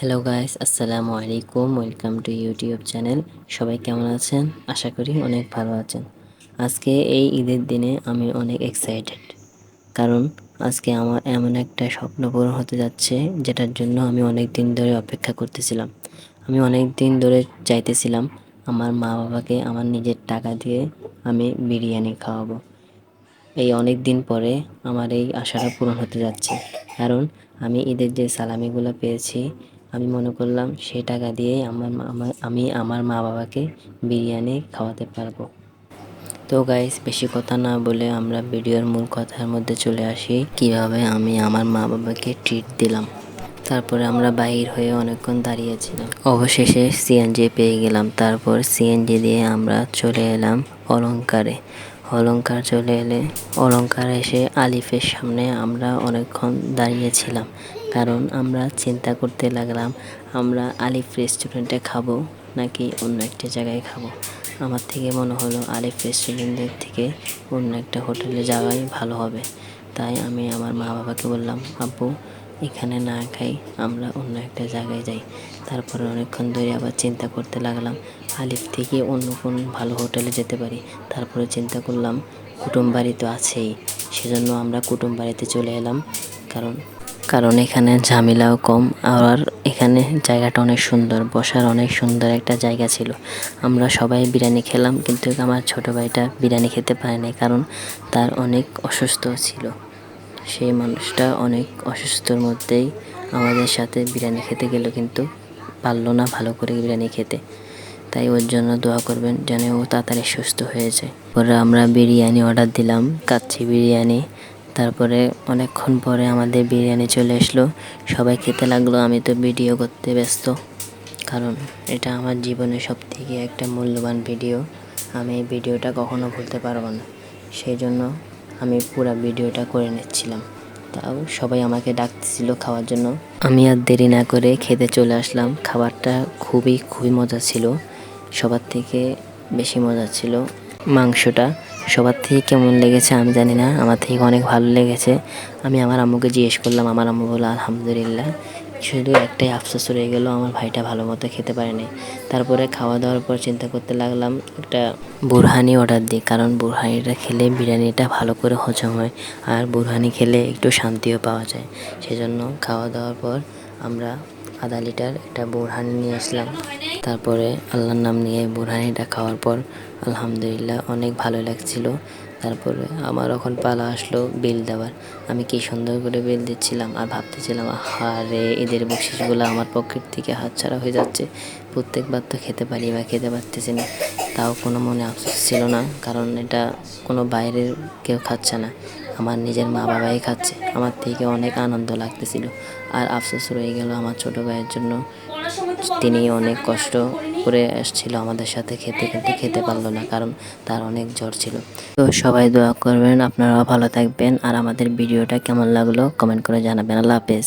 Hello guys, আসসালামু আলাইকুম। Welcome to YouTube channel. সবাই কেমন আছেন? আশা করি অনেক ভালো আছেন। আজকে এই ঈদের দিনে আমি অনেক এক্সাইটেড, কারণ আজকে আমার এমন একটা স্বপ্ন পূরণ হতে যাচ্ছে, যেটার জন্য আমি অনেক দিন ধরে অপেক্ষা করতেছিলাম। আমি অনেক দিন ধরে চাইতেছিলাম আমার মা বাবাকে আমার নিজের টাকা দিয়ে আমি বিরিয়ানি খাওয়াবো। এই অনেক দিন পরে আমার এই আশাটা পূরণ হতে যাচ্ছে, কারণ আমি ঈদের যে সালামিগুলো পেয়েছি, আমি মনে করলাম সেই টাকা দিয়ে আমি আমার মা বাবাকে বিরিয়ানি খাওয়াতে পারবো। তো গাইস, বেশি কথা না বলে আমরা ভিডিওর মূল কথার মধ্যে চলে আসি, কিভাবে আমি আমার মা বাবাকে ট্রিট দিলাম। তারপরে আমরা বাইর হয়ে অনেকক্ষণ দাঁড়িয়েছিলাম, অবশেষে সিএনজি পেয়ে গেলাম। তারপর সিএনজি দিয়ে আমরা চলে এলাম অলংকারে। অলংকার চলে এলে অলংকার এসে আলিফের সামনে আমরা অনেকক্ষণ দাঁড়িয়েছিলাম, কারণ আমরা চিন্তা করতে লাগলাম আমরা আলিফ রেস্টুরেন্টে খাবো নাকি অন্য একটা জায়গায় খাবো। আমার থেকে মনে হলো আলিফ রেস্টুরেন্টের থেকে অন্য একটা হোটেলে যাওয়াই ভালো হবে। তাই আমি আমার মা বাবাকে বললাম, আব্বু এখানে না খাই, আমরা অন্য একটা জায়গায় যাই। তারপরে অনেকক্ষণ ধরে আবার চিন্তা করতে লাগলাম আলিফ থেকে অন্য কোন ভালো হোটেলে যেতে পারি। তারপরে চিন্তা করলাম কুটুম বাড়ি তো আছেই, সেজন্য আমরা কুটুম বাড়িতে চলে এলাম। কারণ কারণ এখানে ঝামেলাও কম, আর এখানে জায়গাটা অনেক সুন্দর, বসার অনেক সুন্দর একটা জায়গা ছিল। আমরা সবাই বিরিয়ানি খেলাম, কিন্তু আমার ছোটো ভাইটা বিরিয়ানি খেতে পারে নাই, কারণ তার অনেক অসুস্থ ছিল। সেই মানুষটা অনেক অসুস্থর মধ্যেই আমাদের সাথে বিরিয়ানি খেতে গেল, কিন্তু পারলো না ভালো করে বিরিয়ানি খেতে। তাই ওর জন্য দোয়া করবেন যেন ও তাড়াতাড়ি সুস্থ হয়ে যায়। পরে আমরা বিরিয়ানি অর্ডার দিলাম, কাচ্চি বিরিয়ানি। তারপরে অনেকক্ষণ পরে আমাদের বিরিয়ানি চলে আসলো, সবাই খেতে লাগলো। আমি তো ভিডিও করতে ব্যস্ত, কারণ এটা আমার জীবনের সবথেকে একটা মূল্যবান ভিডিও। আমি এই ভিডিওটা কখনো ভুলতে পারবো না, সেই জন্য আমি পুরো ভিডিওটা করে নিচ্ছিলাম। তাও সবাই আমাকে ডাকতেছিল খাওয়ার জন্য। আমি আর দেরি না করে খেতে চলে আসলাম। খাবারটা খুবই মজা ছিল। সবার থেকে বেশি মজা ছিল মাংসটা। সবার থেকে কেমন লেগেছে আমি জানি না, আমার থেকে অনেক ভালো লেগেছে। আমি আমার আম্মুকে জিজ্ঞেস করলাম, আমার আম্মু বলল আলহামদুলিল্লাহ। শুধু একটাই আফসোস রয়ে গেল, আমার ভাইটা ভালো মতো খেতে পারেনি। তারপরে খাওয়া দাওয়ার পর চিন্তা করতে লাগলাম একটা বুরহানি অর্ডার দিই, কারণ বুরহানিটা খেলে বিরিয়ানিটা ভালো করে হজম হয়, আর বুরহানি খেলে একটু শান্তিও পাওয়া যায়। সেজন্য খাওয়া দাওয়ার পর আমরা আধা লিটার একটা বুরহানি নিয়ে আসলাম। তারপরে আল্লাহর নাম নিয়ে বুরহানিটা খাওয়ার পর আলহামদুলিল্লাহ অনেক ভালো লাগছিল। তারপরে আমার এখন পালা আসলো বিল দেওয়ার। আমি কি সুন্দর করে বিল দিচ্ছিলাম আর ভাবতেছিলাম, আহারে ঈদের বকশিসগুলো আমার পকেট থেকে হাতছাড়া হয়ে যাচ্ছে। প্রত্যেকবার তো খেতে পারি বা খেতে পারতেছি না, তাও কোনো মনে আফসোস ছিল না, কারণ এটা কোনো বাইরের কেউ খাচ্ছে না, আমার নিজের মা বাবাই খাচ্ছে। আমার থেকে অনেক আনন্দ লাগতেছিল। আর আফসোস রয়ে গেল আমার ছোটো ভাইয়ের জন্য। তিনি অনেক কষ্ট করে এসেছিল আমাদের সাথে খেতে, কিন্তু খেতে পারলো না, কারণ তার অনেক জ্বর ছিল। তো সবাই দোয়া করবেন, আপনারাও ভালো থাকবেন। আর আমাদের ভিডিওটা কেমন লাগলো কমেন্ট করে জানাবেন। আল্লাহ হাফেজ।